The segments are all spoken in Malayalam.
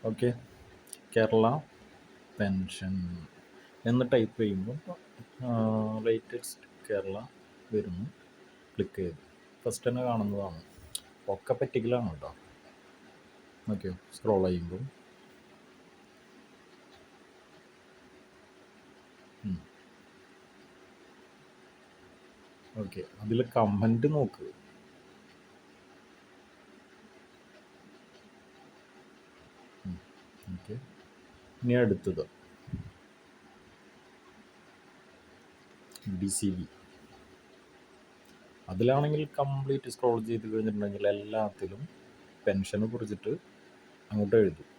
ഓക്കെ. കേരള പെൻഷൻ എന്ന് ടൈപ്പ് ചെയ്യുമ്പോൾ ലേറ്റസ്റ്റ് കേരള വരുന്നു. ക്ലിക്ക് ചെയ്തു. ഫസ്റ്റ് തന്നെ കാണുന്നതാണ്. ഒക്കെ പറ്റിക്കലാണ് കേട്ടോ. ഓക്കെ, സ്ക്രോൾ ചെയ്യുമ്പോൾ ഓക്കെ, അതിൽ കമൻറ്റ് നോക്ക്. ഓക്കെ, ഇനി അടുത്തത് DCB. അതിലാണെങ്കിൽ കംപ്ലീറ്റ് സ്ക്രോൾ ചെയ്ത് കഴിഞ്ഞിട്ടുണ്ടെങ്കിൽ എല്ലാത്തിലും പെൻഷനെ കുറിച്ചിട്ട് അങ്ങോട്ട് എഴുതും.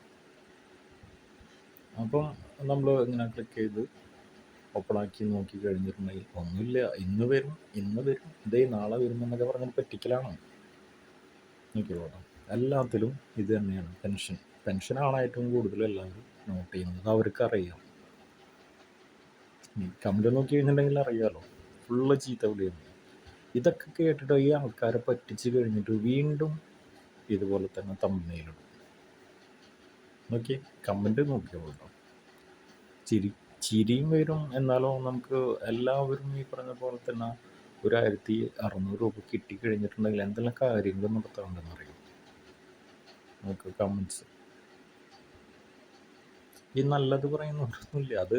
അപ്പം നമ്മൾ ഇങ്ങനെ ക്ലിക്ക് ചെയ്ത് ഓപ്പണാക്കി നോക്കി കഴിഞ്ഞിട്ടുണ്ടെങ്കിൽ ഒന്നുമില്ല, ഇന്ന് വരും ഇതേ നാളെ വരും എന്നൊക്കെ പറഞ്ഞാൽ പറ്റിക്കലാണ്. നോക്കി പോകാം, എല്ലാത്തിലും ഇത് തന്നെയാണ്. പെൻഷനാണ് ഏറ്റവും കൂടുതൽ എല്ലാവരും നോട്ട് ചെയ്യുന്നത്. അവർക്കറിയാം. കമൻറ്റ് നോക്കി കഴിഞ്ഞിട്ടുണ്ടെങ്കിൽ അറിയാമല്ലോ, ഫുള്ള് ചീത്ത വിളിയാണ്. ഇതൊക്കെ കേട്ടിട്ട് ഈ ആൾക്കാരെ പറ്റിച്ച് കഴിഞ്ഞിട്ട് വീണ്ടും ഇതുപോലെ തന്നെ തമ്പനെയിലിടും. നോക്കി കമൻറ്റ് നോക്കിയോളൂ. ചിരിയും വരും. എന്നാലും നമുക്ക് എല്ലാവരും ഈ പറഞ്ഞ പോലെ തന്നെ 1600 രൂപ കിട്ടിക്കഴിഞ്ഞിട്ടുണ്ടെങ്കിൽ എന്തെല്ലാം കാര്യങ്ങൾ നടത്താറുണ്ടെന്ന് അറിയും. നമുക്ക് കമൻറ്റ്സ് ഈ നല്ലത് പറയുന്നൊന്നുമില്ല, അത്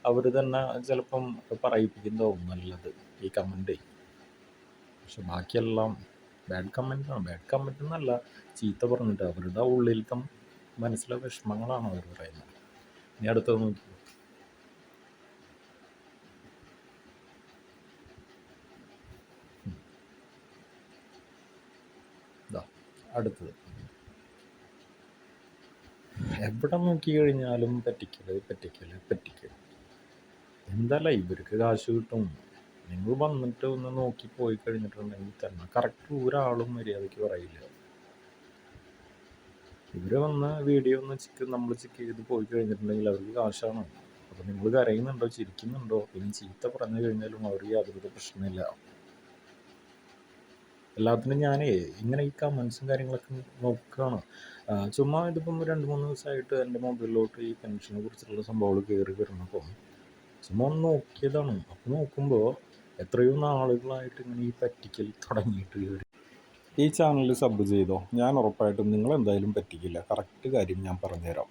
അവർ തന്നെ ചിലപ്പം പറയിപ്പിക്കുന്നതാവും നല്ലത് ഈ കമൻറ്റ്. പക്ഷെ ബാക്കിയെല്ലാം ബാഡ് കമൻറ്റാണ്. ബാഡ് കമൻറ്റ് എന്നല്ല, ചീത്ത പറഞ്ഞിട്ട് അവരുടെ ഉള്ളിലത്തെ മനസ്സിലെ വിഷമങ്ങളാണ് അവർ പറയുന്നത്. ഇനി അടുത്തത് നോക്കി. അടുത്തത് എവിടെ നോക്കി കഴിഞ്ഞാലും പറ്റിക്കൽ. എന്തായാലും ഇവർക്ക് കാശ് കിട്ടും. നിങ്ങൾ വന്നിട്ട് ഒന്ന് നോക്കി പോയി കഴിഞ്ഞിട്ടുണ്ടെങ്കിൽ തന്നെ കറക്റ്റ് ഒരാളും മര്യാദയ്ക്ക് പറയില്ല. ഇവർ വന്ന് വീഡിയോ ഒന്ന് നമ്മൾ ചെക്ക് ചെയ്ത് പോയി കഴിഞ്ഞിട്ടുണ്ടെങ്കിൽ അവർക്ക് കാശാണ്. അപ്പോൾ നിങ്ങൾ കരയുന്നുണ്ടോ ചിരിക്കുന്നുണ്ടോ പിന്നെ ചീത്ത പറഞ്ഞു കഴിഞ്ഞാലും അവർക്ക് യാതൊരു പ്രശ്നമില്ല. എല്ലാത്തിനും ഞാനേ ഇങ്ങനെ ഈ കമൻസും കാര്യങ്ങളൊക്കെ നോക്കുകയാണ്. ചുമ്മാ ഇതിപ്പം 2-3 ദിവസമായിട്ട് എൻ്റെ മൊബൈലിലോട്ട് ഈ പെൻഷനെ കുറിച്ചുള്ള സംഭവങ്ങൾ കയറി വരുന്നപ്പം ചുമ്മാ ഒന്ന് നോക്കിയതാണ്. അപ്പോൾ നോക്കുമ്പോൾ എത്രയോ നാളുകളായിട്ട് ഇങ്ങനെ ഈ പറ്റിക്കൽ തുടങ്ങിയിട്ട് ഇവർ. ഈ ചാനൽ സബ് ചെയ്തോ, ഞാൻ ഉറപ്പായിട്ടും നിങ്ങളെന്തായാലും പറ്റിക്കില്ല. കറക്റ്റ് കാര്യം ഞാൻ പറഞ്ഞുതരാം.